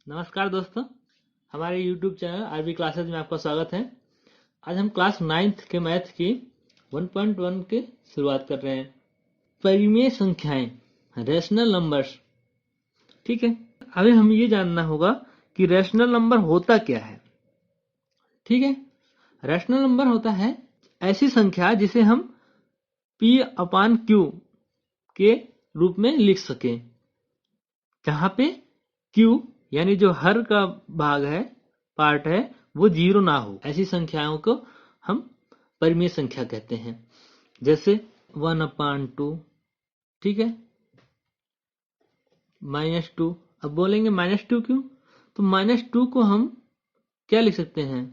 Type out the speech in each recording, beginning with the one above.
नमस्कार दोस्तों, हमारे YouTube चैनल आरबी क्लासेज में आपका स्वागत है। आज हम क्लास 9th के मैथ की 1.1 की शुरुआत कर रहे हैं। परिमेय संख्याएं, रैशनल नंबर्स। ठीक है, अभी हमें ये जानना होगा कि रैशनल नंबर होता क्या है। ठीक है, रैशनल नंबर होता है ऐसी संख्या जिसे हम P/Q के रूप में लिख सकें, जहां पे Q यानी जो हर का भाग है, पार्ट है, वो 0 ना हो। ऐसी संख्याओं को हम परिमेय संख्या कहते हैं। जैसे 1/2, ठीक है, -2। अब बोलेंगे -2 क्यों? तो -2 को हम क्या लिख सकते हैं?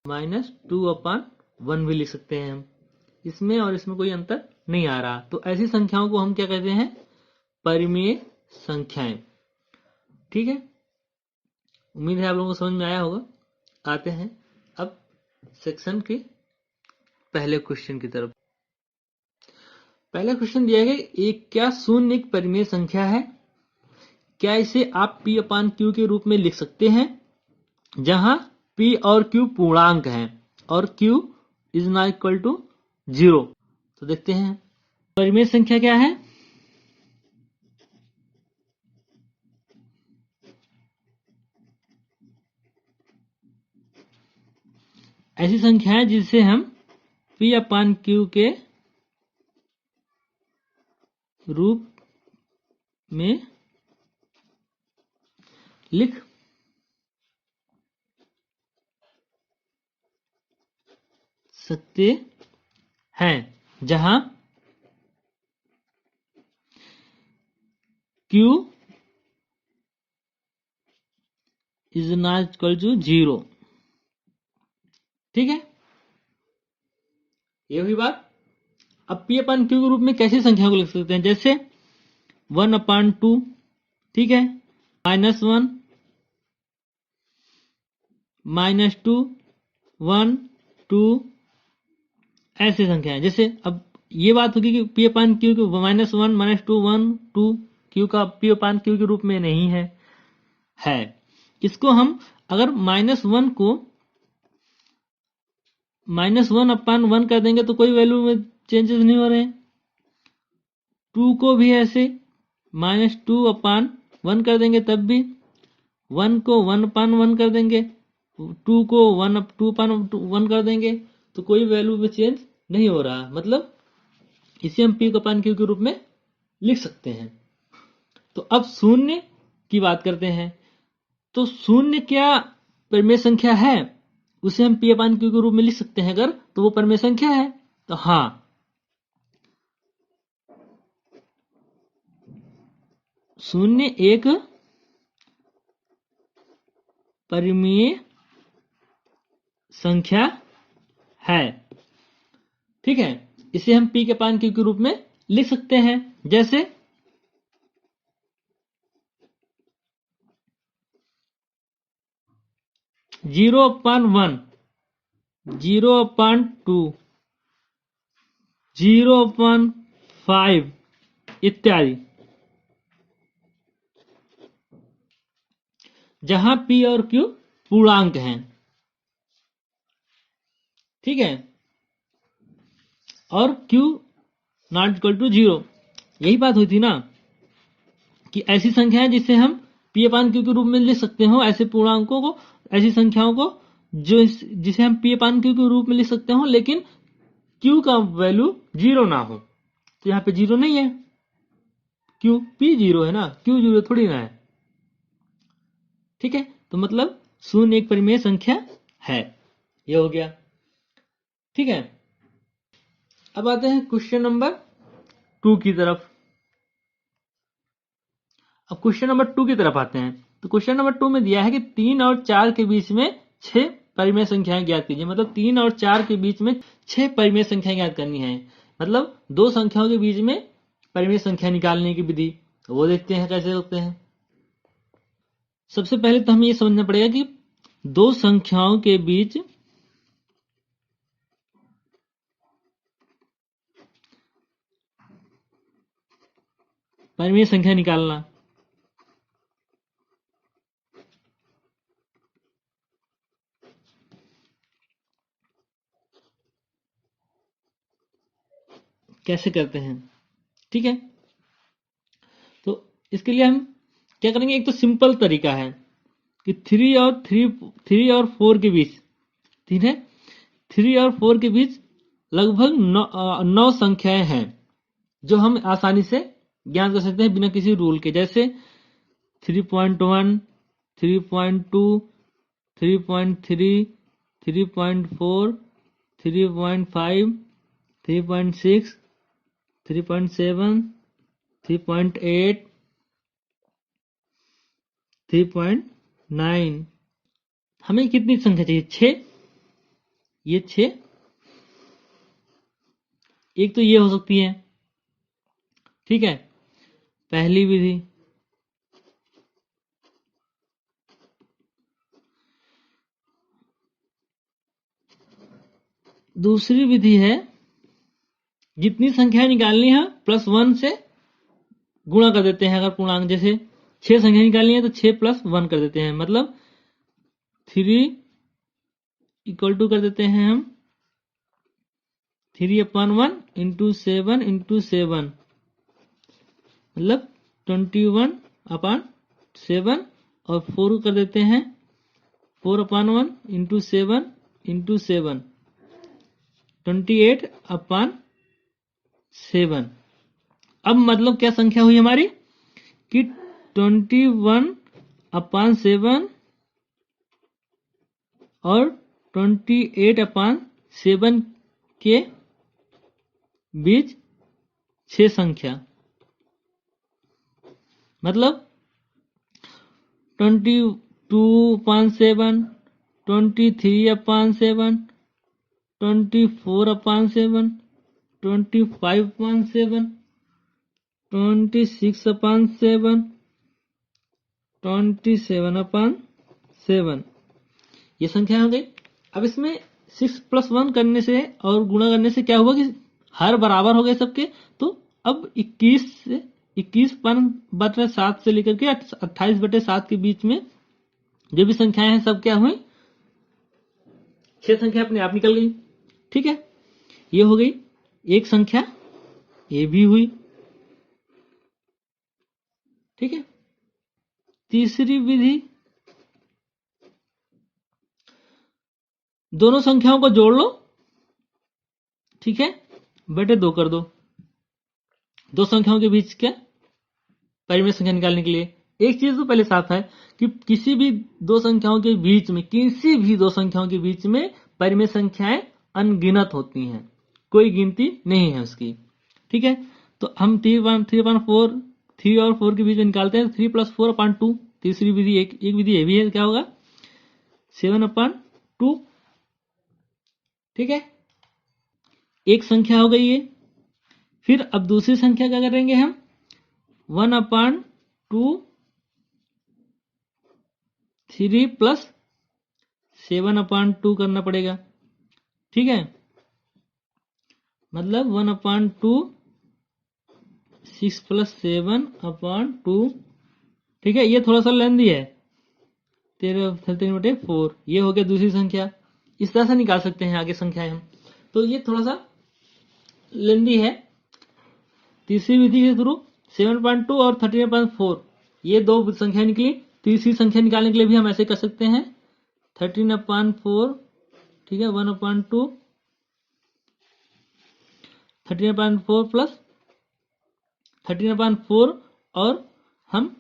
-2/1 भी लिख सकते हैं हम। इसमें और इसमें कोई अंतर नहीं आ रहा। तो ऐसी संख्याओं को हम क्या कहते हैं? परिमेय संख्याएं। ठीक है, उम्मीद है आप लोगों को समझ में आया होगा। आते हैं अब सेक्शन के पहले क्वेश्चन की तरफ। पहला क्वेश्चन दिया है, एक क्या शून्य एक परिमेय संख्या है? क्या इसे आप P/Q के रूप में लिख सकते हैं, जहां P और Q पूर्णांक हैं और Q is not equal to 0? तो देखते हैं परिमेय संख्या क्या है। ऐसी संख्या है जिसे हम P/Q के रूप में लिख सकते हैं, जहां Q is not equal to 0। ठीक है, ये हुई बात। अब P/Q के रूप में कैसी संख्या को लिख सकते हैं? जैसे 1/2, ठीक है, -1, -2, 1, 2, ऐसी संख्या है। जैसे अब ये बात होगी कि P/Q के -1, -2, 1, 2 Q का P/Q के रूप में नहीं है। इसको हम अगर -1 को -1/1 कर देंगे तो कोई वैल्यू में चेंजेस नहीं हो रहे हैं। 2 को भी ऐसे -2/1 कर देंगे तब भी, 1 को 1/1 कर देंगे, 2 को 2/1 कर देंगे तो कोई वैल्यू में चेंज नहीं हो रहा। मतलब इसे हम P/Q के रूप में लिख सकते हैं। तो अब शून्य की बात करते हैं। तो शून्य क्या परिमेय संख्या है? उसे हम P/Q के रूप में लिख सकते हैं अगर, तो वो परिमेय संख्या है। तो हाँ, शून्य एक परिमेय संख्या है। ठीक है, इसे हम P/Q के रूप में लिख सकते हैं। जैसे 0/1, 0/2, 0/5 इत्यादि, जहां P और Q पूर्णांक हैं। ठीक है, और Q नॉट इक्वल टू 0। यही बात हुई थी ना कि ऐसी संख्या है जिसे हम P/Q के रूप में लिख सकते हो, ऐसे पूर्णांकों को, ऐसी संख्याओं को जो जिसे हम P/Q के रूप में लिख सकते हो, लेकिन Q का वैल्यू 0 ना हो। तो यहाँ पे 0 नहीं है, Q P 0 है ना, Q 0 थोड़ी ना है। ठीक है, तो मतलब शून्य एक परिमेय संख्या है। ये हो गया। ठीक है, अब आते हैं क्वेश्चन नंबर 2 की तरफ। अब क्वेश्चन नंबर 2 की तरफ आते हैं। तो क्वेश्चन नंबर 2 में दिया है कि 3 और 4 के बीच में 6 परिमेय संख्याएं ज्ञात कीजिए। मतलब 3 और 4 के बीच में 6 परिमेय संख्याएं ज्ञात करनी है। मतलब दो संख्याओं के बीच में परिमेय संख्या निकालने की विधि, वो देखते हैं कैसे होते हैं। सबसे पहले तो हमें ये समझना पड़ेगा कि दो संख्याओं के बीच परिमेय संख्या निकालना। कैसे करते हैं। ठीक है, तो इसके लिए हम क्या करेंगे, एक तो सिंपल तरीका है कि 3 और 4 के बीच, ठीक है, 3 और 4 के बीच लगभग 9 संख्याएं हैं जो हम आसानी से ज्ञात कर सकते हैं बिना किसी रूल के, जैसे 3.1, 3.2, 3.3, 3.4, 3.5, 3.6, 3.7, 3.8, 3.9। हमें कितनी संख्या चाहिए, 6। ये 6, एक तो ये हो सकती है। ठीक है, पहली विधि। दूसरी विधि है, जितनी संख्या निकालनी है +1 से गुणा कर देते हैं। अगर पूर्णांक जैसे 6 संख्या निकालनी है तो 6 + 1 कर देते हैं, मतलब 3 = कर देते हैं हम 3/1 × 7 × 7, मतलब 21/7, और 4 कर देते हैं 4/1 × 7 × 7, 28/7। अब मतलब क्या संख्या हुई हमारी कि 21/7 और 28/7 के बीच 6 संख्या, मतलब 22/7, 23/7, 24/7, 25/7, 26/7, 27/7, ये संख्या हो गई। अब इसमें 6 + 1 करने से और गुणा करने से क्या हुआ कि हर बराबर हो गए सबके। तो अब 21/7 से लेकर के 28/7 के बीच में जो भी संख्याएं हैं सब क्या हुई, 6 संख्या अपने आप निकल गई। ठीक है, ये हो गई एक संख्या, ये भी हुई। ठीक है, तीसरी विधि, दोनों संख्याओं को जोड़ लो, ठीक है, बटे 2 कर दो। दो संख्याओं के बीच क्या परिमेय संख्या निकालने के लिए एक चीज तो पहले साफ है कि किसी भी दो संख्याओं के बीच में, किसी भी दो संख्याओं के बीच में परिमेय संख्याएं अनगिनत होती हैं, कोई गिनती नहीं है उसकी। ठीक है, तो हम 3/4 3 और 4 के बीच में निकालते हैं, 3 + 4/2। तीसरी विधि, एक विधि ये भी है, क्या होगा 7/2। ठीक है, एक संख्या हो गई ये। फिर अब दूसरी संख्या क्या करेंगे हम, 1/2 3 + 7/2 करना पड़ेगा। ठीक है, मतलब 1/2 6 + 7/2। ठीक है, ये थोड़ा सा लेंदी है, 13/4। ये हो गया दूसरी संख्या। इस तरह से निकाल सकते हैं आगे संख्याएं हम, तो ये थोड़ा सा लेंदी है। तीसरी विधि के थ्रू 7/2 और 13/4, ये दो संख्या निकली। तीसरी संख्या निकालने के लिए भी हम ऐसे कर सकते हैं, 13/4, ठीक है, 1/2 13/4 + 13/4, और हम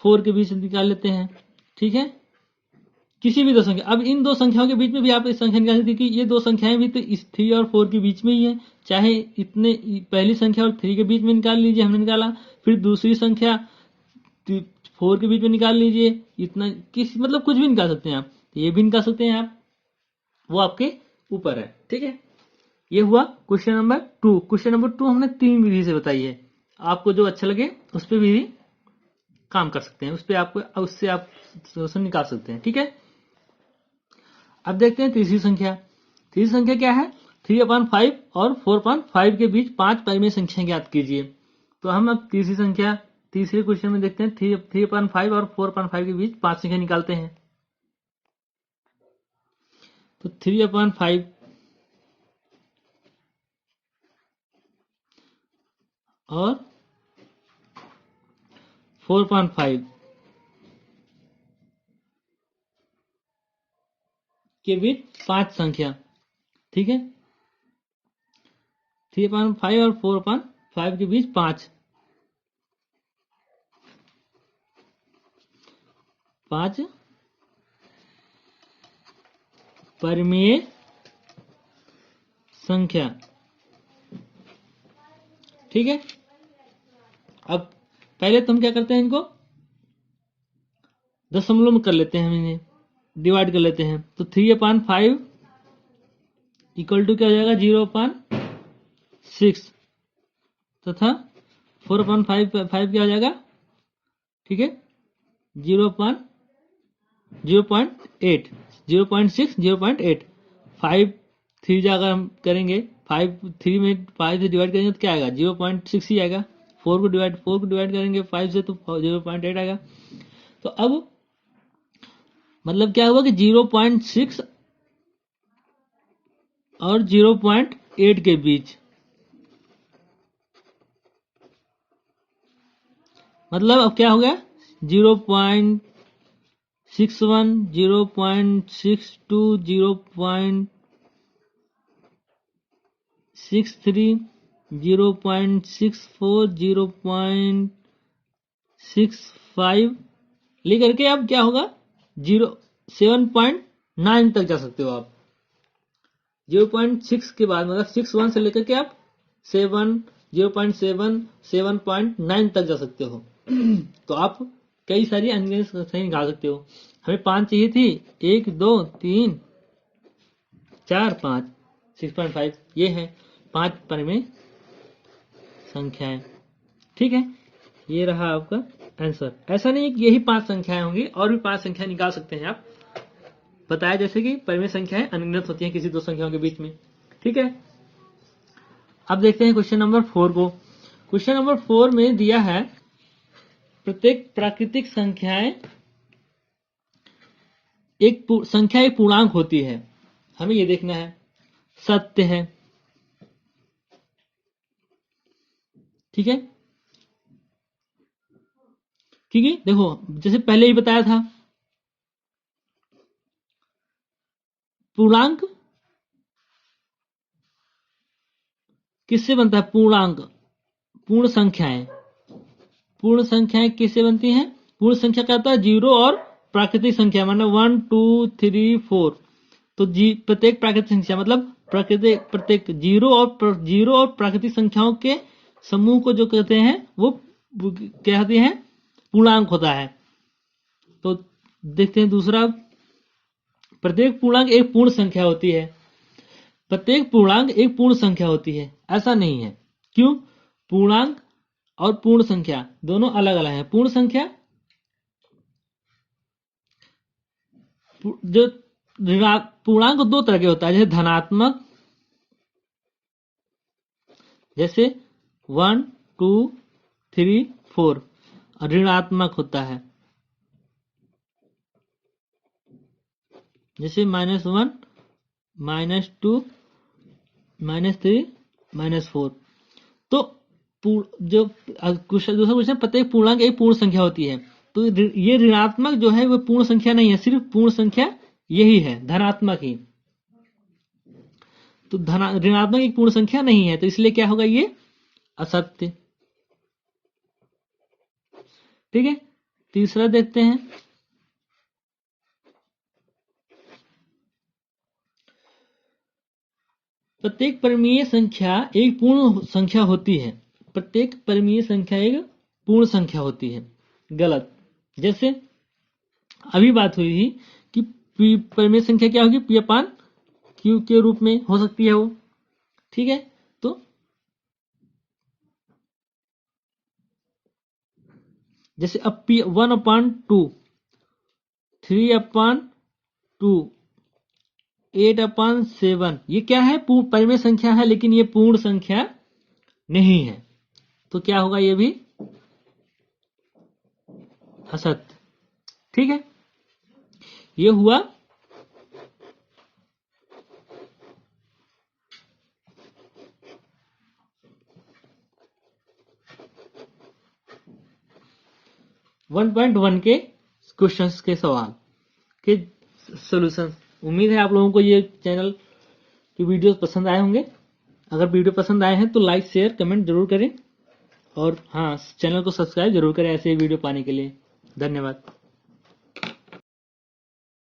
4 के बीच निकाल लेते हैं। ठीक है, किसी भी दो संख्या, अब इन दो संख्याओं के बीच में भी आप इस संख्या निकाल सकते हैं कि ये दो संख्याएं भी तो इस 3 और 4 के बीच में ही है। चाहे इतने पहली संख्या और 3 के बीच में निकाल लीजिए, हमने निकाला। फिर दूसरी संख्या 4 के बीच में निकाल लीजिए, इतना मतलब कुछ भी निकाल सकते हैं आप, ये भी निकाल सकते हैं आप, वो आपके ऊपर है। ठीक है, ये हुआ क्वेश्चन नंबर 2। क्वेश्चन नंबर 2 हमने 3 विधि से बताई है, आपको जो अच्छा लगे उस पर भी काम कर सकते हैं, उस पर आपको, उससे आप सोल्यूशन निकाल सकते हैं। ठीक है, अब देखते हैं तीसरी संख्या। तीसरी संख्या क्या है, 3/5 और 4/5 के बीच 5 परिमेय संख्या ज्ञात कीजिए। तो हम अब तीसरी संख्या, तीसरे क्वेश्चन में देखते हैं 3/5 और 4/5 के बीच 5 संख्या निकालते हैं। तो 3/5, और 4.5 के बीच 5 संख्या, ठीक है। 3.5 और 4.5 के बीच 5 परिमेय संख्या, ठीक है। अब पहले तो हम क्या करते हैं, इनको दशमलव में कर लेते हैं, हम इन्हें डिवाइड कर लेते हैं। तो 3/5 इक्वल टू क्या हो जाएगा 0.6 तथा 4/5 क्या हो जाएगा, ठीक है 0.8 0.6 0.8 5 3 अगर हम करेंगे 3 में 5 से डिवाइड करेंगे तो क्या आएगा 0.6 ही आएगा। 4 को डिवाइड करेंगे 5 से तो 0.8 आएगा। तो अब मतलब क्या हुआ कि 0.6 और 0.8 के बीच, मतलब अब क्या हो गया 0.61 0.62 0.63 0.64 0.65 लेकर के अब क्या होगा 7.9 तक जा सकते हो आप। 0.6 के बाद मतलब 61 से लेकर के आप 0.7 7.9 तक जा सकते हो। तो आप कई सारी अनगिनत संख्याएं निकाल सकते हो। हमें 5 चाहिए थी, 1 2 3 4 5 6.5 ये है 5 परिमेय संख्याएं, ठीक है। ये रहा आपका आंसर। ऐसा नहीं कि यही 5 संख्याएं होंगी, और भी 5 संख्याएं निकाल सकते हैं आप। बताया जैसे कि परिमेय संख्याएं अनगिनत होती हैं किसी दो संख्याओं के बीच में, ठीक है। अब देखते हैं क्वेश्चन नंबर 4 को। क्वेश्चन नंबर 4 में दिया है प्रत्येक प्राकृतिक संख्याएं एक पूर्णांक होती है। हमें ये देखना है सत्य है, ठीक है। क्योंकि देखो जैसे पहले ही बताया था पूर्णांक किससे बनता है, पूर्णांक पूर्ण संख्याएं किससे बनती हैं। पूर्ण संख्या क्या होता है जीरो और प्राकृतिक संख्या मतलब 1 2 3 4। तो प्रत्येक प्राकृतिक संख्या मतलब प्रत्येक जीरो और प्राकृतिक संख्याओं के समूह को जो कहते हैं वो कहते हैं पूर्णांक होता है। तो देखते हैं दूसरा, प्रत्येक पूर्णांक एक पूर्ण संख्या होती है। प्रत्येक पूर्णांक एक पूर्ण संख्या होती है, ऐसा नहीं है। क्यों, पूर्णांक और पूर्ण संख्या दोनों अलग अलग हैं। पूर्ण संख्या जो पूर्णांक दो तरह के होता है, जैसे धनात्मक, जैसे 1 2 3 4, और ऋणात्मक होता है जैसे -1 -2 -3 -4। तो जो दूसरा क्वेश्चन, प्रत्येक पूर्णांक एक पूर्ण संख्या होती है। तो ये ऋणात्मक जो है वो पूर्ण संख्या नहीं है, सिर्फ पूर्ण संख्या यही है, धनात्मक ही। तो ऋणात्मक एक पूर्ण संख्या नहीं है, तो इसलिए क्या होगा ये असत्य, ठीक है। तीसरा देखते हैं, प्रत्येक परिमेय संख्या एक पूर्ण संख्या होती है। प्रत्येक परिमेय संख्या एक पूर्ण संख्या होती है, गलत। जैसे अभी बात हुई थी कि परिमेय संख्या क्या होगी, P/Q के रूप में हो सकती है वो, ठीक है। तो जैसे अब 1/2 3/2 8/7 ये क्या है, परिमेय संख्या है, लेकिन ये पूर्ण संख्या नहीं है। तो क्या होगा, ये भी असत्य, ठीक है। ये हुआ 1.1 के क्वेश्चंस के सवाल के सॉल्यूशन। उम्मीद है आप लोगों को ये चैनल की वीडियोस पसंद आए होंगे। अगर वीडियो पसंद आए हैं तो लाइक शेयर कमेंट जरूर करें और हाँ, चैनल को सब्सक्राइब जरूर करें ऐसे वीडियो पाने के लिए। धन्यवाद।